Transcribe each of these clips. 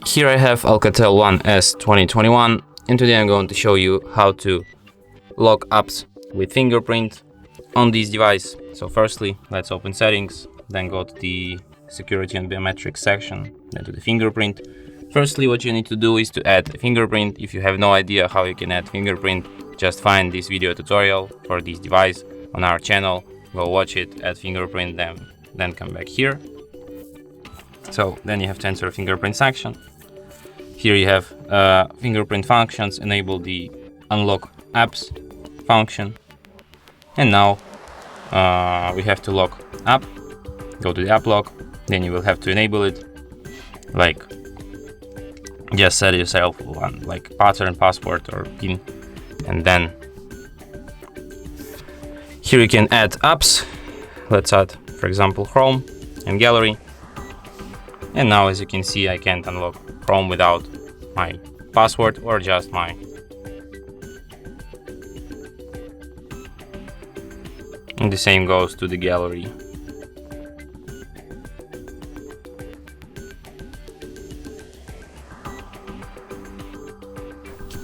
Here I have Alcatel One S 2021, and today I'm going to show you how to lock apps with Fingerprint on this device. So firstly, let's open settings, then go to the security and biometrics section, then to the fingerprint. Firstly, what you need to do is to add a fingerprint. If you have no idea how you can add fingerprint, just find this video tutorial for this device on our channel, go watch it, add fingerprint, then come back here. So then you have to enter a fingerprint section. Here you have fingerprint functions, enable the unlock apps function. And now we have to lock app, go to the app lock, then you will have to enable it, like just set yourself one like pattern, password or PIN, and then here you can add apps. Let's add, for example, Chrome and Gallery. And now, as you can see, I can't unlock Chrome without my password or just my and the same goes to the Gallery.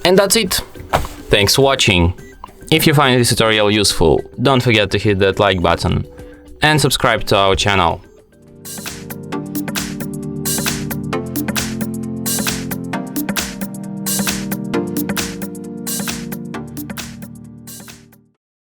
And that's it. Thanks for watching. If you find this tutorial useful, don't forget to hit that like button and subscribe to our channel.